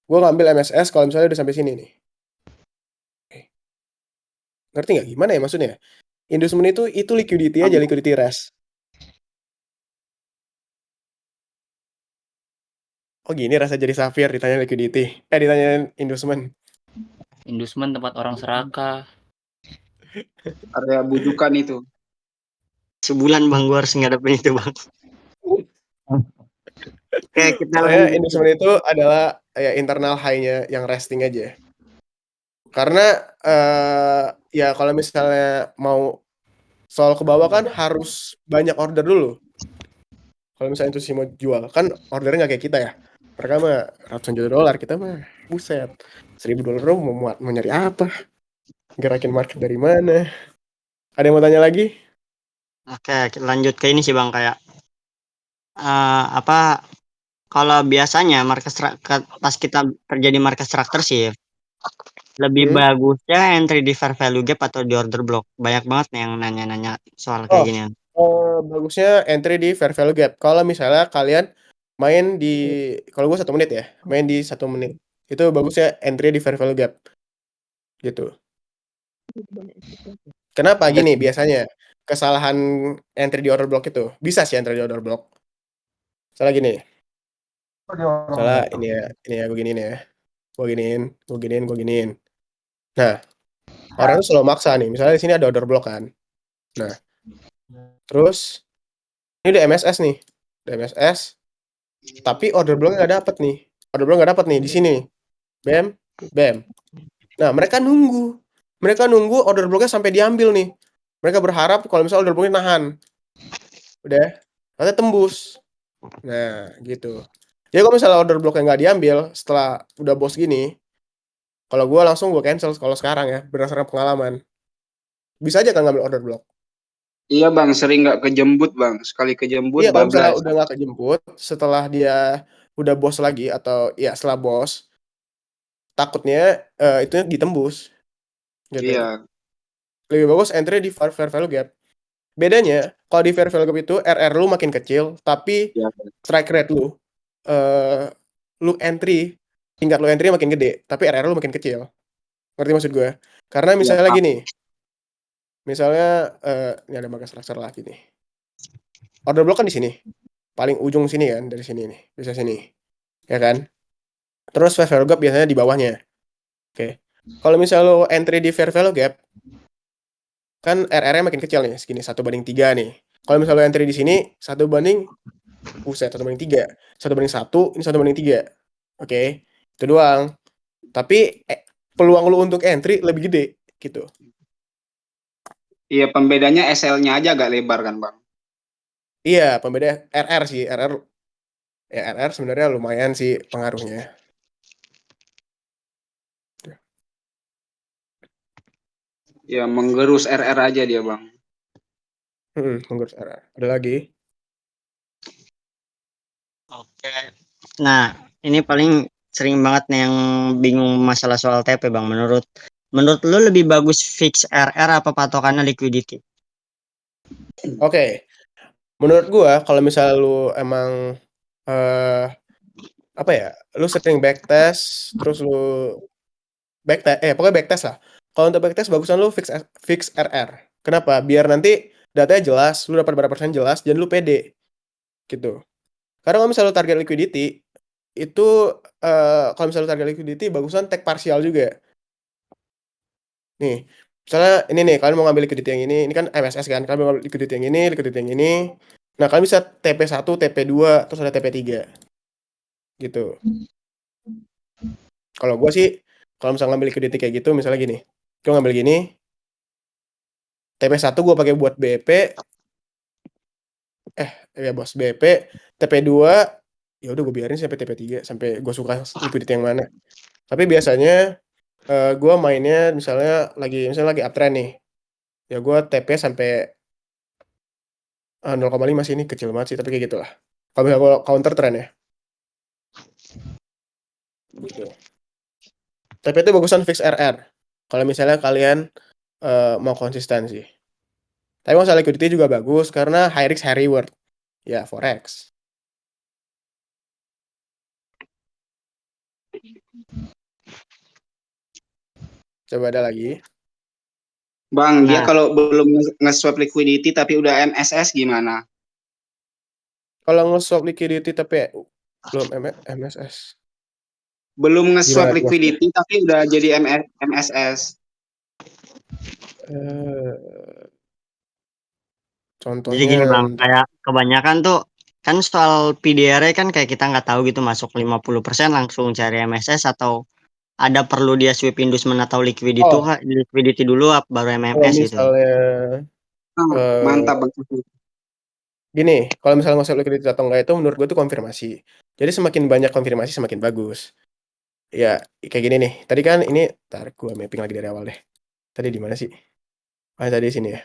Gue ngambil MSS kalau misalnya udah sampai sini nih. Ngerti nggak gimana ya maksudnya? Inducement itu liquidity aja, liquidity rest. Oh gini rasa jadi Safir ditanya liquidity. Ditanya inducement. Inducement tempat orang serakah. Area bujukan itu. Sebulan bang gue harus ngadepin itu bang. Kayak kita Pokoknya inducement itu adalah ya internal high-nya yang resting aja. Karena ya kalau misalnya mau soal ke bawah kan harus banyak order dulu. Kalau misalnya itu sih mau jual kan ordernya nggak kayak kita ya. Mereka mah ratusan juta dolar, kita mah buset. $1.000 mau nyari apa? Gerakin market dari mana? Ada yang mau tanya lagi? Oke, lanjut ke ini sih bang, kayak apa kalau biasanya pas kita terjadi market structure sih lebih bagusnya entry di fair value gap atau di order block. Banyak banget nih yang nanya-nanya soal kayak Oh, gini. bagusnya entry di fair value gap. Kalau misalnya kalian main di, kalau gue 1 menit ya, main di 1 menit, itu bagusnya entry di fair value gap, gitu. Kenapa gini? Biasanya kesalahan entry di order block itu bisa sih entry di order block. Salah gini, salah ini ya, gue giniin ya, gue giniin. Nah, orang tuh selalu maksa nih. Misalnya di sini ada order block kan. Nah, terus ini udah MSS nih, udah MSS, tapi order blocknya nggak dapet nih. Order block nggak dapet nih di sini. Bam, bam. Nah, mereka nunggu order blocknya sampai diambil nih. Mereka berharap kalau misalnya order blocknya nahan, udah, nanti tembus. Nah, gitu. Jadi kalau misalnya order blocknya nggak diambil setelah udah bos gini, kalau gue cancel kalau sekarang ya, berdasarkan pengalaman. Bisa aja kan ngambil order block. Iya bang, sering nggak kejembut bang. Sekali kejembut Iya, kalau misalnya bablas. udah nggak kejemput, setelah dia udah bos lagi atau ya setelah bos, takutnya itu ditembus gitu. Iya, Lebih bagus entry di fair value gap. Bedanya, kalau di fair value gap itu RR lu makin kecil, tapi iya. strike rate eh lu entry, tingkat lu entry makin gede, tapi RR lu makin kecil. Ngerti maksud gue? Karena Iya, misalnya Pak. gini, misalnya ini ada market structure lagi nih. Order block kan di sini, paling ujung sini kan, dari sini nih, bisa sini, ya kan? Terus fair value gap biasanya di bawahnya. Oke. Kalau misalnya lo entry di fair value gap, kan RR-nya makin kecil nih, segini 1/3 nih. Kalau misalnya lo entry di sini, 1/3, 1/1, ini 1/3. Oke, itu doang. Tapi peluang lu untuk entry lebih gede, gitu. Iya, pembedanya SL-nya aja agak lebar kan bang. Iya, pembeda RR sih, RR sebenarnya lumayan sih pengaruhnya. Ya, menggerus RR aja dia bang. Mengurus RR. Ada lagi? Oke. Nah, ini paling sering banget nih yang bingung masalah soal TP bang. Menurut lu lebih bagus fix RR apa patokannya liquidity? Oke, menurut gua kalau misalnya lu emang eh apa ya, lu sering backtest, terus lu backtest, pokoknya backtest lah. Kalau untuk backtest bagusan lu fix RR. Kenapa? Biar nanti datanya jelas, lu dapat berapa persen jelas, dan lu pede gitu. Karena kalau misalnya lu target liquidity itu kalau misalnya lu target liquidity bagusan take partial juga. Nih, misalnya ini nih kalian mau ngambil liquidity yang ini kan MSS kan, kalian mau ngambil liquidity yang ini, liquidity yang ini. Nah, kalian bisa TP1, TP2, terus ada TP3 gitu. Kalau gue sih, kalau misalnya ngambil liquidity kayak gitu, misalnya gini, gue ngambil gini, TP1 gue pakai buat BP, ya bos BP, TP2, ya udah gue biarin sampai TP3, sampai gue suka liquidity yang mana. Tapi biasanya gue mainnya misalnya lagi uptrend nih, ya gue TP sampai 0,5 sih, ini kecil banget sih, tapi kayak gitulah. Kalau misalnya gua counter trend ya, gitu. TP itu bagusan fix RR. Kalau misalnya kalian mau konsistensi. Tapi masalah liquidity juga bagus karena high risk high reward. Ya, forex. Coba ada lagi. Bang, dia Nah, kalau belum nge-swap liquidity tapi udah MSS gimana? Kalau nge-swap liquidity tapi belum MSS. Belum nge-swap Gimana tuh maksudnya? liquidity tapi udah jadi MSS. Eh, jadi contohnya gini Bang, bentar. kayak kebanyakan tuh kan soal PDR kan kayak kita nggak tahu gitu masuk 50% langsung cari MSS atau ada perlu dia sweep inducement atau Oh, liquidity dulu baru kalau MMS gitu. misalnya Ah, eh, mantap Bang. gini, kalau misalnya nge-swap liquidity atau enggak itu menurut gue itu konfirmasi. Jadi semakin banyak konfirmasi semakin bagus. Ya, kayak gini nih. Tadi kan ini, tar gue mapping lagi dari awal deh. Tadi di mana sih? Ah, tadi sini ya.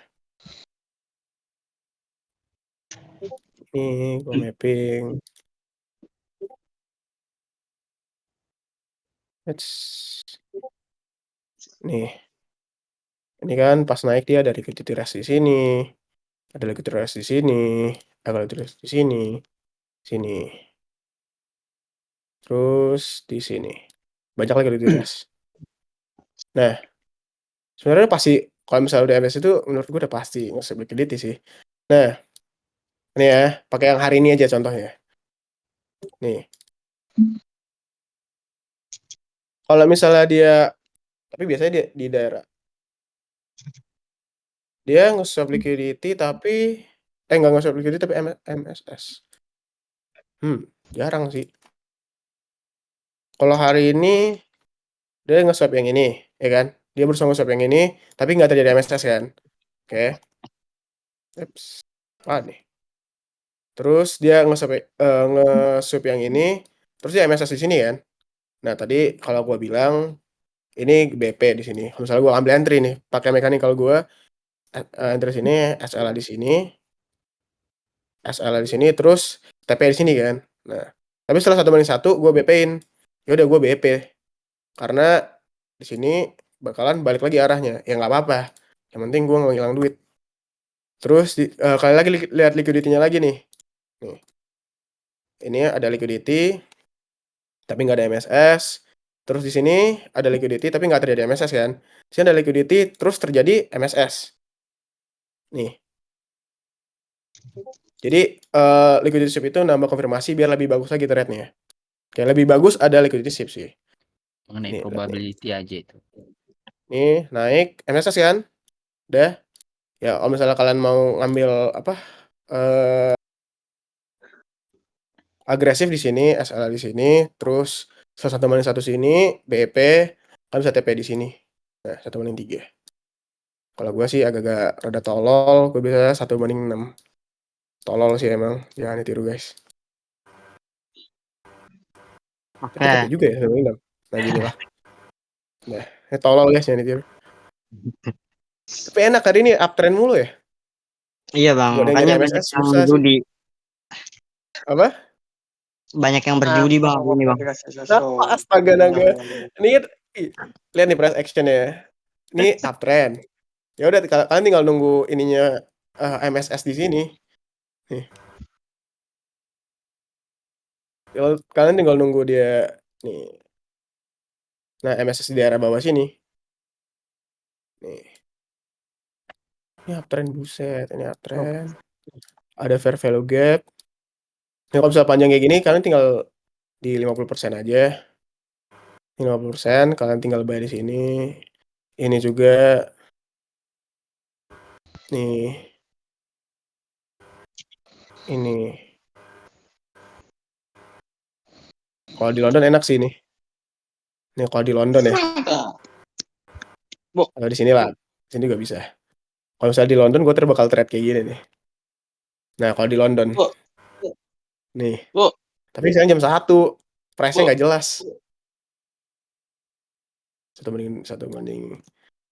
Ini gue mapping. Nih, ini kan pas naik dia ada liquidity rest di sini, ada liquidity rest di sini, ada liquidity rest di sini, sini, terus di sini. Banyak lagi liquidity rest. Nah, sebenarnya pasti kalau misalnya udah MS itu menurut gue udah pasti nge-swap liquidity sih. Nah, ini ya, pakai yang hari ini aja contohnya. Nih, kalau misalnya dia, tapi biasanya dia di daerah, dia nge-swap liquidity tapi, nggak nge-swap liquidity tapi MSS. Jarang sih. Kalau hari ini dia nge-swap yang ini, ya kan? Dia berusaha nge-swap yang ini, tapi nggak terjadi MSS kan? Oke. Ups. Apa nih? Terus dia nge-swap yang ini, terus dia MSS di sini kan? Nah, tadi kalau gua bilang ini BP di sini. Misalnya gua ambil entry nih, pakai mechanical gua, entry sini, SLA di sini, SLA di sini, terus TP di sini kan? Nah, tapi setelah 1/1 gua BP-in. Ya udah gua BP karena di sini bakalan balik lagi arahnya. Ya nggak apa-apa. Yang penting gua nggak ngilang duit. Terus kali lagi lihat liquidity-nya lagi nih. Nih. Ini ada liquidity tapi nggak ada MSS. Terus di sini ada liquidity tapi nggak terjadi MSS kan. Di sini ada liquidity terus terjadi MSS. Nih. Jadi liquidity sweep itu nambah konfirmasi biar lebih bagus lagi trade-nya. Kayak lebih bagus ada liquidity sweep sih. Mengenai Nih, lihat nih. probability aja itu. Nih, naik MSS kan? Udah. Ya, kalau misalnya kalian mau ngambil apa? eh agresif di sini, SLA di sini, terus 1/1 sini, BEP, kan bisa TP di sini. Nah, 1/3. Kalau gue sih agak-agak rada tolol, gue bisa 1/6. Tolol sih emang, jangan ditiru guys. Tapi TP Oke. juga ya 1/6. Nah gini lah. Nah, tolol guys, jangan ditiru. Tapi enak hari ini uptrend mulu ya. Iya Bang, Buat yang makanya nyari banyak MSS yang susah sih. berjudi. Apa? Banyak yang berjudi Bang ini Bang. Apa astaga naga. Ini kan, lihat nih price action ya. Ini uptrend. Ya udah kalian tinggal nunggu ininya MSS di sini. Nih. Kalian tinggal nunggu dia nih. Nah, MSS di daerah bawah sini. Nih. Ini uptrend buset, ini uptrend. Ada fair value gap. Nah, kalau bisa panjang kayak gini, kalian tinggal di 50% aja. 50%, kalian tinggal bayar di sini. Ini juga. Nih. Ini. Kalau di London enak sih nih. Nih, kalau di London ya. Kalau di sini lah. Sini juga bisa. Kalau misalnya di London, gue bakal trade kayak gini nih. Nah, kalau di London. Nih. Tapi sekarang jam 1. Price-nya nggak jelas.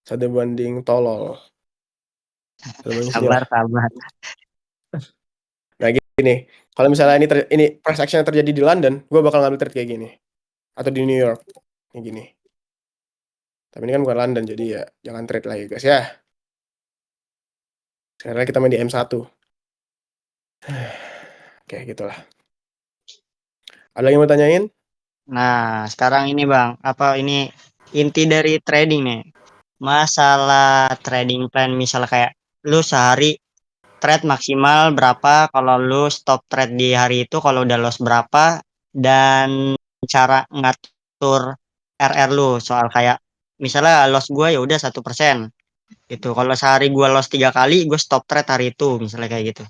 Satu banding tolol. Sabar, sabar. Nah gini, kalau misalnya ini price action yang terjadi di London, gue bakal ngambil trade kayak gini. Atau di New York, kayak gini. Tapi ini kan bukan London, jadi ya jangan trade lagi guys ya. Sekarang kita main di M1. Oke, gitulah. Ada lagi yang mau tanyain? Nah, sekarang ini Bang, ini inti dari trading nih. Masalah trading plan misalnya kayak lu sehari trade maksimal berapa, kalau lu stop trade di hari itu kalau udah loss berapa, dan cara ngatur RR lu soal kayak misalnya loss gue ya udah 1% gitu. Kalau sehari gue loss 3 kali, gue stop trade hari itu misalnya kayak gitu.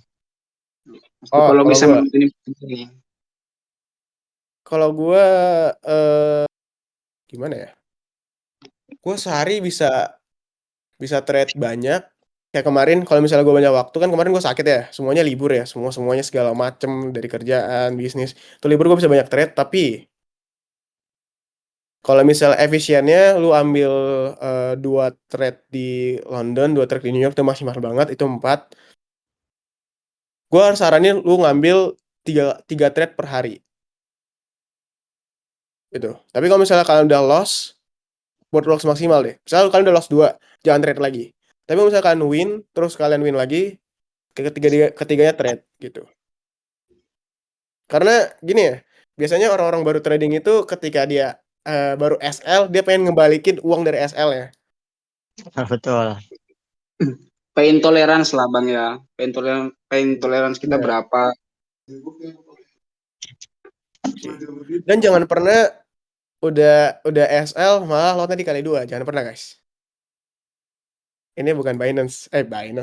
Oh, Kalau kalau bisa gua ini. kalau gua gimana ya? Gua sehari bisa trade banyak. Kayak kemarin kalau misalnya gue banyak waktu kan kemarin gue sakit ya, semuanya libur ya, semuanya segala macem dari kerjaan, bisnis. Tuh libur gue bisa banyak trade, tapi kalau misal efisiennya lu ambil 2 trade di London, 2 trade di New York itu masih mahal banget, itu 4. Gue saranin lu ngambil 3 trade per hari. Gitu. Tapi kalau misalnya kalian udah loss, buat loss maksimal deh. Misalnya kalian udah loss 2, jangan trade lagi. Tapi kalau misalnya kalian win, terus kalian win lagi, ketiganya trade gitu. Karena gini ya, biasanya orang-orang baru trading itu ketika dia baru SL, dia pengen ngebalikin uang dari SL-nya. Betul. Pain tolerance lah Bang ya. Pain tolerance kita Nah, berapa? sih. Dan jangan pernah udah SL malah lotnya dikali 2. Jangan pernah, guys. Ini bukan Binance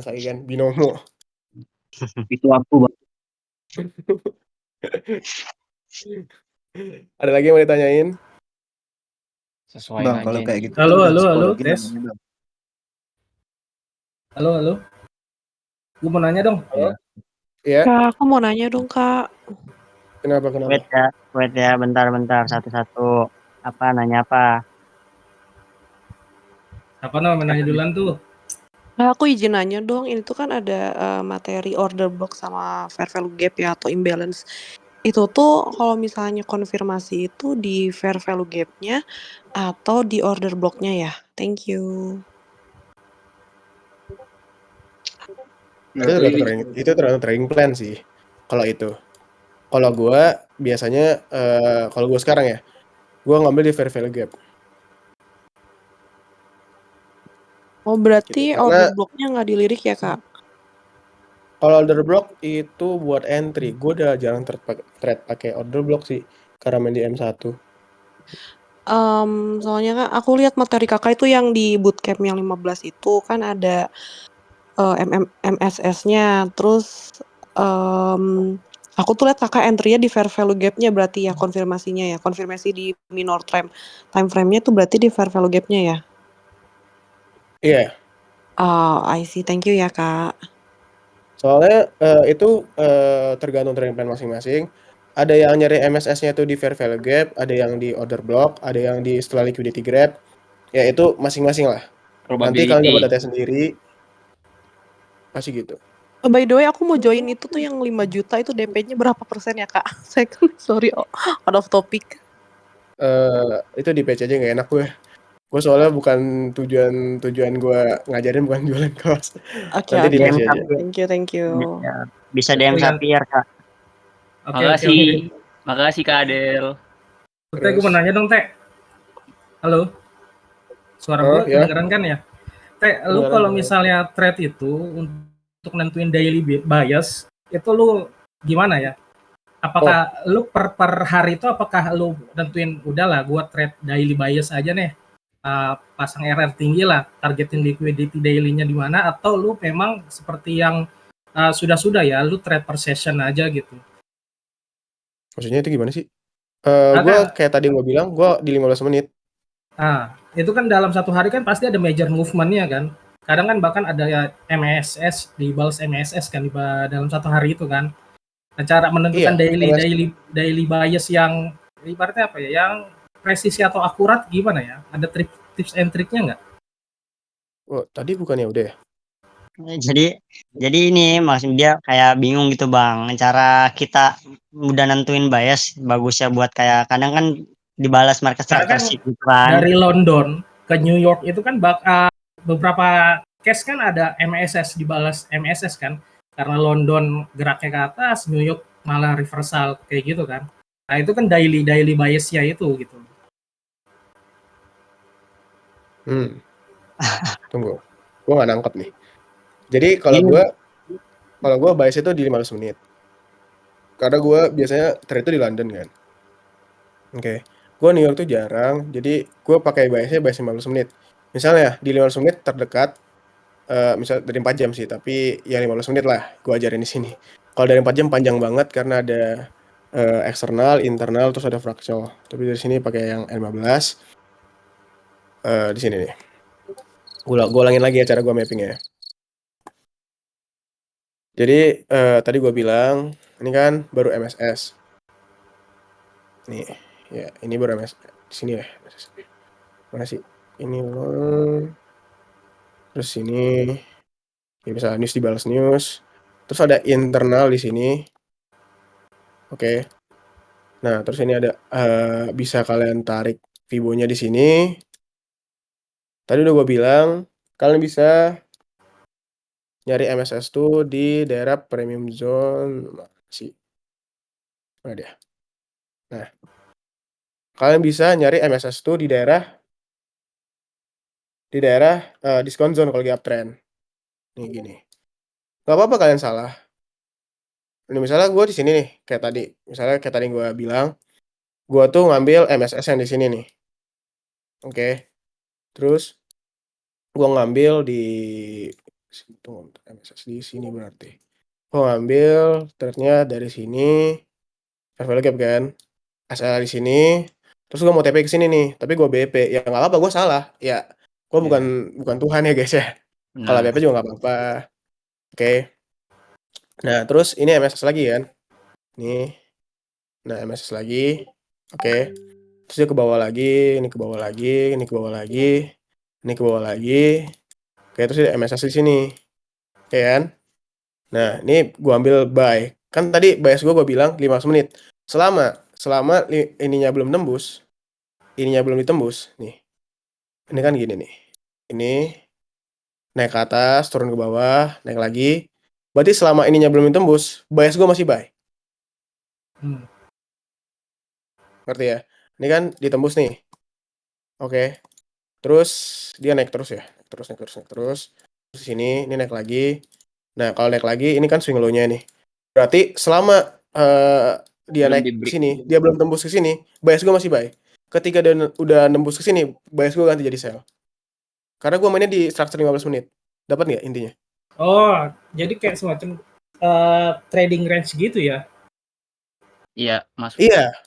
lagi kan, Binomo. Itu aku, Bang. Ada lagi yang mau ditanyain? Sesuai Bang, aja kalau ini. kayak gitu Halo, kan halo, psikologi tes. namanya, Bang. Halo. Gue mau nanya dong. Halo? Iya, Kak, aku mau nanya dong, Kak. kenapa? Wait ya, bentar satu-satu. Nanya apa? Apa namanya nanya duluan tuh? Nah, aku izin nanya dong, ini tuh kan ada materi order block sama fair value gap ya atau imbalance. Itu tuh kalau misalnya konfirmasi itu di fair value gap-nya atau di order block-nya ya? Thank you. Itu tergantung trading plan sih. Kalau itu. Kalau gue biasanya kalau gue sekarang ya, gue ngambil di fair value gap. Oh, berarti Gitu. order Karena block-nya nggak dilirik ya, Kak? kalau order block itu buat entry. Gue udah jarang trade pakai order block sih karena main di M1. Soalnya kan aku lihat materi kakak itu yang di bootcamp yang 15 itu kan ada MSS-nya. Terus aku tuh lihat kakak entry-nya di fair value gap-nya berarti ya konfirmasinya ya. Konfirmasi di minor time frame-nya tuh berarti di fair value gap-nya ya. Iya. Oh, I see. Thank you ya, Kak. Soalnya itu tergantung trading plan masing-masing. Ada yang nyari MSS-nya tuh di fair value gap, ada yang di order block, ada yang di setelah liquidity grab. Ya itu masing-masing lah. Nanti kalian dapat Probability. data sendiri. Masih gitu. Oh, by the way, aku mau join itu tuh yang 5 juta itu DP-nya berapa persen ya, Kak? Saya kan sorry, out of topic. Itu di PC aja nggak enak gue. Gue soalnya bukan tujuan gue ngajarin, bukan jualan kelas. Oke, Nanti di oke. PC aja. Thank you. Bisa DM Sapir, Kak. Oke. Makasih Kak Adel. Teh, gue mau nanya dong, Teh. Halo. Suara gue Ya. kedengeran kan ya? Teh, lu kalau misalnya trade itu untuk nentuin daily bias, itu lu gimana ya? Apakah lu per hari itu apakah lu nentuin udahlah gua trade daily bias aja nih, pasang RR tinggi lah, targetin liquidity daily-nya di mana, atau lu memang seperti yang sudah ya, lu trade per session aja gitu? Maksudnya itu gimana sih? Gue kayak tadi gue bilang, gue di 15 menit. Nah, itu kan dalam satu hari kan pasti ada major movement-nya kan. Kadang kan bahkan ada ya MSS, dibalas MSS kan dalam satu hari itu kan. Nah, cara menentukan daily bias yang ibaratnya apa ya, yang presisi atau akurat gimana ya? Ada tips and triknya nggak? Oh, tadi bukannya udah ya? Jadi ini maksud dia kayak bingung gitu Bang. Cara kita udah nentuin bias bagusnya buat kayak kadang kan dibalas market structure gitu kan. Dari London ke New York itu kan beberapa case kan ada MSS dibalas MSS kan. Karena London geraknya ke atas, New York malah reversal kayak gitu kan. Nah, itu kan daily bias-nya itu gitu. Tunggu. Gua nggak nangkep nih. Jadi kalau gua bias itu di 15 menit. Karena gua biasanya trade itu di London kan. Oke. Gua New York tuh jarang, jadi gua pakai biasnya bias 15 menit. Misalnya di 15 menit terdekat misal dari 4 jam sih, tapi ya 15 menit lah gua ajarin di sini. Kalau dari 4 jam panjang banget karena ada eksternal, internal, terus ada fractal. Tapi dari sini pakai yang 15. Di sini nih. Gua ulangin lagi ya cara gua mappingnya. Jadi tadi gua bilang ini kan baru MSS. Nih, ya ini baru MSS. Di sini ya. Mana sih? Ini terus ini ya bisa news dibalas news. Terus ada internal di sini. Oke. Nah, terus ini ada bisa kalian tarik Fibo-nya di sini. Tadi udah gue bilang kalian bisa nyari MSS tuh di daerah premium zone sih. Mana dia? Nah, kalian bisa nyari MSS tuh di daerah diskon zone kalau lagi uptrend. Nih gini. Gak apa-apa kalian salah. Ini misalnya gue di sini nih, kayak tadi. Misalnya kayak tadi gue bilang, gue tuh ngambil MSS yang di sini nih. Oke. Terus gue ngambil di MSS di sini berarti. Gue ngambil trade-nya dari sini. Fair value gap kan. SL di sini. Terus gue mau TP ke sini nih, tapi gue BP. Ya nggak apa-apa, gue salah. Ya, gue bukan Tuhan ya guys ya. Kalau BP juga nggak apa-apa. Oke. Nah, terus ini MSS lagi kan. Nih. Nah, MSS lagi. Oke. Terus dia ke bawah lagi, ini ke bawah lagi, ini ke bawah lagi, ini ke bawah lagi. Oke, terus dia MSS di sini. Oke kan? Nah, ini gua ambil buy. Kan tadi bias gua bilang 15 menit. Selama ininya belum tembus, ininya belum ditembus, nih. Ini kan gini nih. Ini naik ke atas, turun ke bawah, naik lagi. Berarti selama ininya belum ditembus, bias gua masih buy. Ngerti ya? Ini kan ditembus nih. Oke. Terus dia naik terus ya. Naik terus. Terus sini ini naik lagi. Nah, kalau naik lagi ini kan swing low-nya nih. Berarti selama dia Belum naik ke sini, dia belum tembus ke sini, bias gue masih buy. Ketika dia udah nembus ke sini, bias gue ganti jadi sell. Karena gue mainnya di structure 15 menit. Dapat nggak intinya? Oh, jadi kayak semacam trading range gitu ya? Iya, masuk. Iya.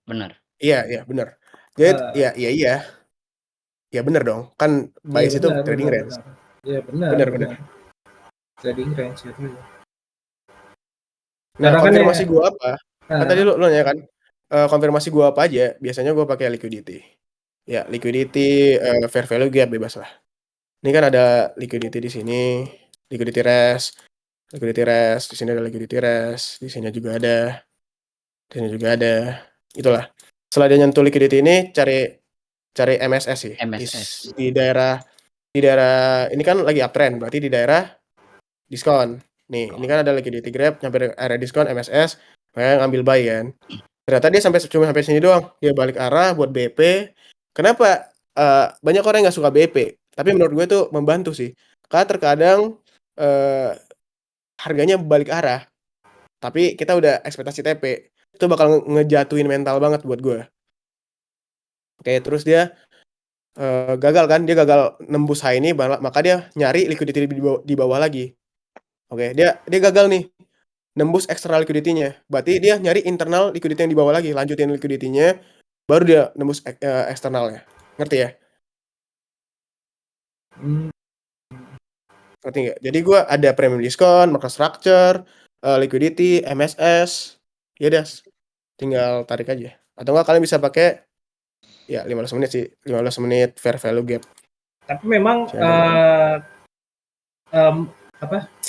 Benar. Iya, benar. Jadi iya. Ya benar dong. Kan bias itu trading range. Iya, benar. Trading range itu. Nah, konfirmasi gue apa? Kan tadi lu nanya kan, konfirmasi gue apa aja? Biasanya gue pakai liquidity. Ya, liquidity, fair value gap bebas lah. Ini kan ada liquidity di sini, liquidity rest, di sini ada liquidity rest, di sini juga ada, itulah. Setelah dia nyentuh liquidity ini, cari MSS sih. MSS. Di daerah ini kan lagi uptrend, berarti di daerah diskon. Nih, ini kan ada liquidity gap, nyampe area diskon MSS, makanya ngambil buy kan. Ternyata dia cuma sampai sini doang. Dia balik arah buat BP. Kenapa banyak orang yang nggak suka BP? Tapi menurut gue itu membantu sih. Karena terkadang harganya balik arah. Tapi kita udah ekspektasi TP. Itu bakal ngejatuhin mental banget buat gue. Oke, terus dia gagal kan? Dia gagal nembus high ini, maka dia nyari liquidity di bawah lagi. Oke, dia gagal nih. Nembus external liquidity-nya. Berarti dia nyari internal liquidity yang di bawah lagi. Lanjutin liquidity-nya, baru dia nembus eksternalnya. Ngerti ya? Ngerti nggak? Jadi gue ada premium diskon, market structure, liquidity, MSS. Ya udah, tinggal tarik aja. Atau nggak kalian bisa pakai ya 15 menit sih. 15 menit fair value gap. Tapi memang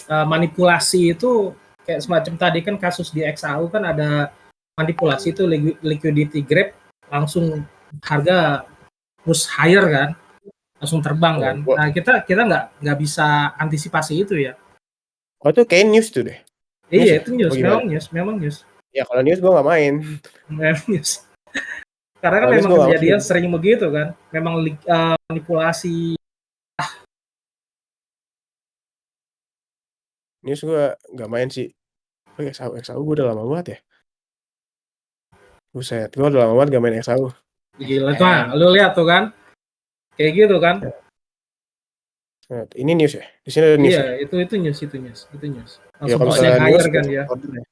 manipulasi itu kayak semacam tadi kan kasus di XAU kan ada manipulasi itu liquidity gap langsung harga push higher kan, langsung terbang kan. Nah kita nggak bisa antisipasi itu ya. Oh itu kayak news tuh deh. Iya itu news, memang news. Ya kalau news gue nggak main. News. Karena kan Kalau news memang gue nggak kejadian main. sering begitu kan. Memang manipulasi. News gue nggak main sih. Oh, XAU gue udah lama banget ya. Buset, gue udah lama banget gak main XAU. Gila tuh, lu lihat tuh kan. Kayak gitu kan. Nah, ini news ya? Di sini ada news Iya, ya? itu news. Ya Langsung kalau bos misalnya yang news, hire kan ya. order ya.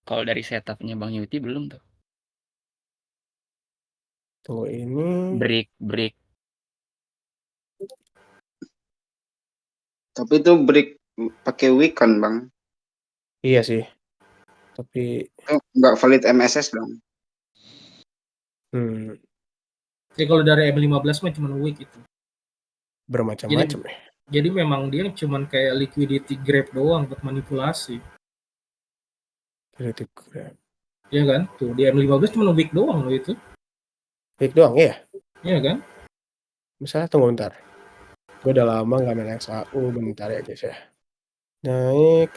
Kalau dari setupnya Bang Yuti belum tuh. Tunggu ini. Break. Tapi itu break pakai week kan, Bang? Iya sih. Tapi Itu nggak valid MSS dong. Jadi kalau dari M15 mah cuma week itu. bermacam-macam ya. Jadi memang dia cuma kayak liquidity grab doang buat manipulasi. Kritik Grab. Iya kan? Tuh di M15 cuma week doang loh itu. Week doang ya? Iya kan? Misalnya tunggu bentar. Gue udah lama gak main XAU. Bentar ya guys ya. Naik,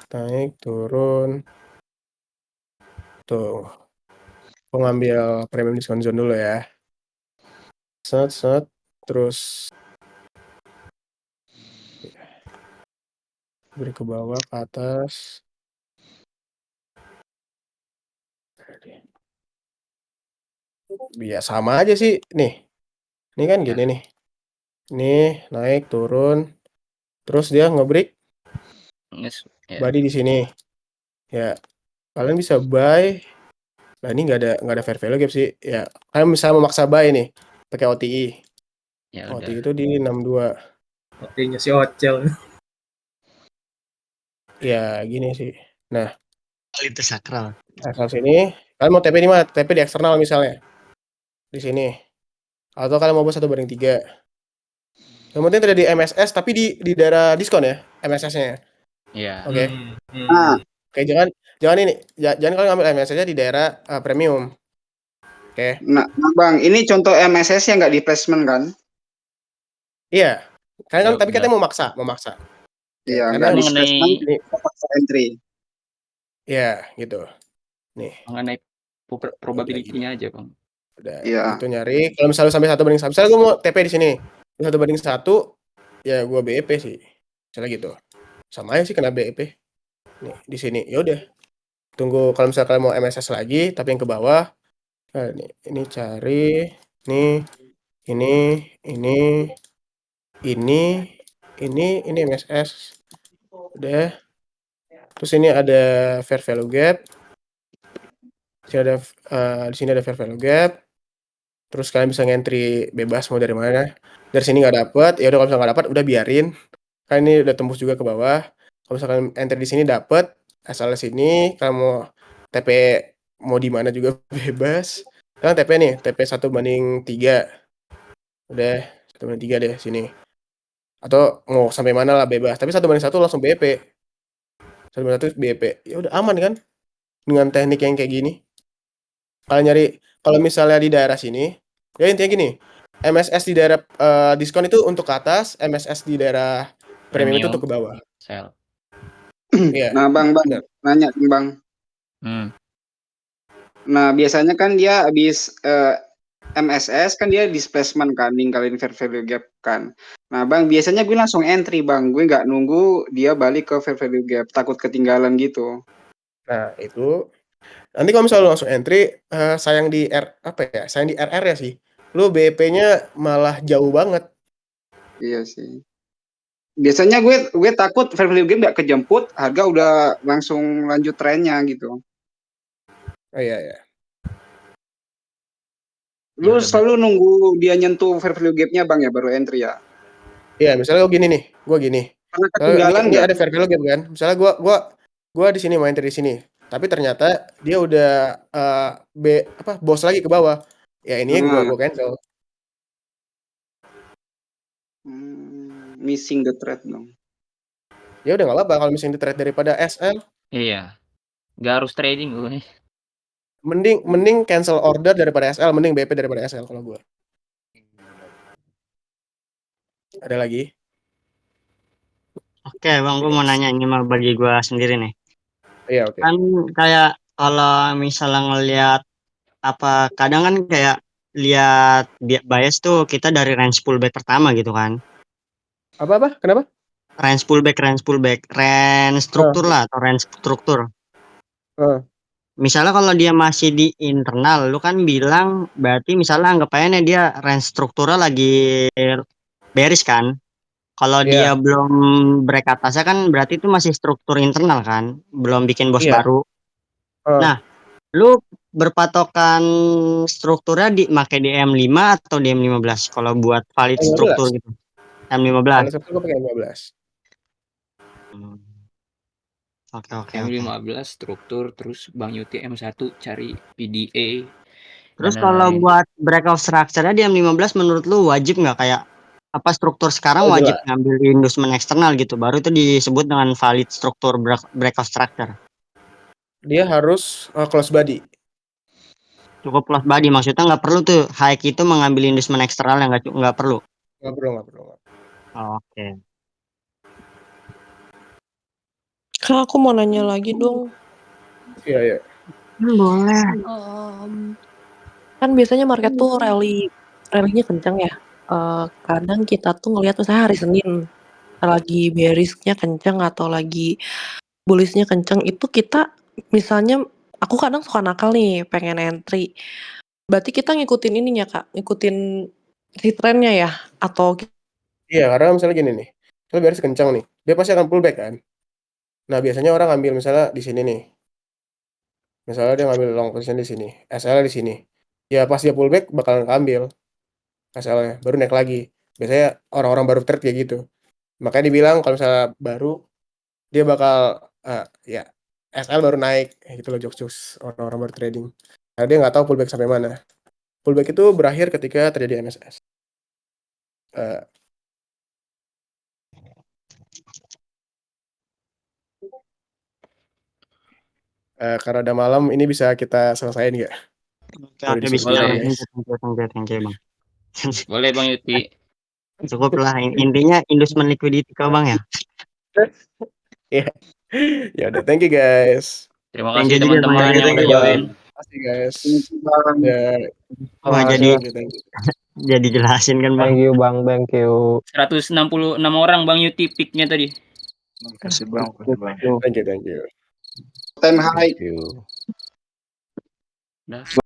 turun. Tuh. Gue ngambil premium discount zone dulu ya. Set. Terus beri ke bawah, ke atas. Ya sama aja sih. Nih. Ini kan gini nih. Nih, naik, turun. Terus dia nge-break Ya. body di sini. Ya. Kalian bisa buy. Nah, ini nggak ada fair value gap sih. Ya, kalian bisa memaksa buy nih pakai OTI. Ya OTI udah. itu di 62. OT-nya si Ocel. Ya, gini sih. Nah, Itu sakral. asal sini, kalian mau TP di mana? TP di eksternal misalnya. Di sini. Atau kalian mau buat 1/3. Yang penting tidak di MSS tapi di daerah diskon ya, MSS-nya. Iya. Oke. Nah, Oke, jangan ini. Jangan kalian ngambil MSS-nya di daerah premium. Oke. nah, Bang, ini contoh MSS yang nggak di placement kan? Iya. Kalian kan Ya tapi udah. katanya mau maksa. Iya, karena nggak di mengenai placement, ini paksa entry. ya gitu. Nih. mengenai probability-nya aja, Bang. Udah Iya. itu nyari. Kalau misalnya sampai 1/1, misalnya gue mau TP di sini 1/1, ya gue BEP sih. Misalnya gitu. Sama aja sih kena BEP. Nih di sini. Ya udah. Tunggu kalau misalnya kalian mau MSS lagi, tapi yang ke bawah. Nah, ini cari. Nih, ini MSS. Udah. Terus ini ada fair value gap. Di sini ada fair value gap. Terus kalian bisa ngentry bebas mau dari mana. Dari sini nggak dapet, ya udah kalau misalnya nggak dapet udah biarin. Kan ini udah tembus juga ke bawah. Kalau misalkan entry di sini dapet, asal sini kalian mau TP mau di mana juga bebas. Sekarang TP nih, TP 1/3. Udah 1/3 deh sini. Atau mau sampai mana lah bebas. Tapi 1/1 langsung BP. 1/1 BP. Ya udah aman kan? Dengan teknik yang kayak gini. Kalau misalnya di daerah sini, ya intinya gini. MSS di daerah diskon itu untuk ke atas, MSS di daerah premium itu untuk ke bawah. Sell. Iya. Nah, Bang, Bener. nanya nih, Bang. Nah, biasanya kan dia habis MSS kan dia displacement kan, ninggalin fair value gap kan. Nah, Bang, biasanya gue langsung entry, Bang. Gue nggak nunggu dia balik ke fair value gap, takut ketinggalan gitu. Nah, itu nanti kalau misalnya lu langsung entry, sayang di sayang di RR ya sih. Lu BP-nya malah jauh banget. Iya sih. Biasanya gue takut fair value gap nggak kejemput, harga udah langsung lanjut trennya gitu. Oh iya. Lu Ya udah, selalu nunggu dia nyentuh fair value gap-nya, Bang, ya baru entry ya. Iya, misalnya gue gini nih, Karena ketinggalan ini nggak? ada fair value gap kan. Misalnya gua di sini mau entry di sini. Tapi ternyata dia udah bos lagi ke bawah. Ya ini gua cancel. Missing the trade dong. Ya udah nggak apa-apa kalau misalnya di trade daripada SL. Iya. Gak harus trading gue. Mending cancel order daripada SL, mending BP daripada SL kalau gue. Ada lagi? Oke, Bang, gue mau nanya ini mah bagi gue sendiri nih. Iya, oke. Kan kayak Kalau misalnya ngelihat apa kadang kan kayak lihat bias tuh kita dari range pullback pertama gitu kan. Apa? Kenapa? Range pullback, range struktur lah atau range struktur. Heeh. Misalnya kalau dia masih di internal, lu kan bilang berarti misalnya anggap aja nih dia range strukturnya lagi bearish kan. Kalau dia Iya. belum break atasnya kan berarti itu masih struktur internal kan, belum bikin bos Iya. baru. Heeh. Nah, lu berpatokan strukturnya di make di M5 atau di M15 kalau buat valid struktur 15. gitu. M15. Kalau Sabtu gue pakai 15. Oke. M15 struktur, terus Bang Yuti M1 cari PDA Terus dan kalau lain-lain. buat breakout structure-nya di M15 menurut lu wajib nggak kayak apa struktur sekarang Oh, wajib jelas. ngambil inducement eksternal gitu baru itu disebut dengan valid struktur breakout structure. Dia harus close body. Cukup close body maksudnya nggak perlu tuh high itu mengambil inducement eksternal yang nggak perlu. Nggak perlu. Oke. Kak, aku mau nanya lagi dong. Iya. Boleh. Kan biasanya market tuh rally-nya kencang ya. Kadang kita tuh ngelihat misalnya hari Senin lagi bearish-nya kencang atau lagi bullish-nya kencang itu kita misalnya aku kadang suka nakal nih pengen entry. Berarti kita ngikutin ininya Kak, ngikutin si trennya ya atau Iya, karena misalnya gini nih. Misalnya bearish kencang nih. Dia pasti akan pullback kan. Nah, biasanya orang ambil misalnya di sini nih. Misalnya dia ngambil long position di sini, SL di sini. Ya pas dia pullback bakalan ambil SL-nya, baru naik lagi. Biasanya orang-orang baru trade kayak gitu. Makanya dibilang kalau misalnya baru dia bakal ya SL baru naik gitu loh jokes orang-orang baru trading. Karena dia nggak tahu pullback sampai mana. Pullback itu berakhir ketika terjadi MSS. Karena udah malam, ini bisa kita selesaiin nggak? Oke, bisa. Boleh. Thank you, Bang. Boleh Bang Yuti. Cukup lah intinya inducement liquidity kau Bang ya. Iya. Ya udah, thank you guys. Terima Thank kasih you juga, teman-teman Thank you, yang udah join. Terima kasih guys. Bang. Ya, Wah, thank you. jadi jelasin kan Bang. Thank you Bang, thank you. 166 orang Bang Yuti pick-nya tadi. Makasih Bang. Thank you. Time high. Thank you. Udah.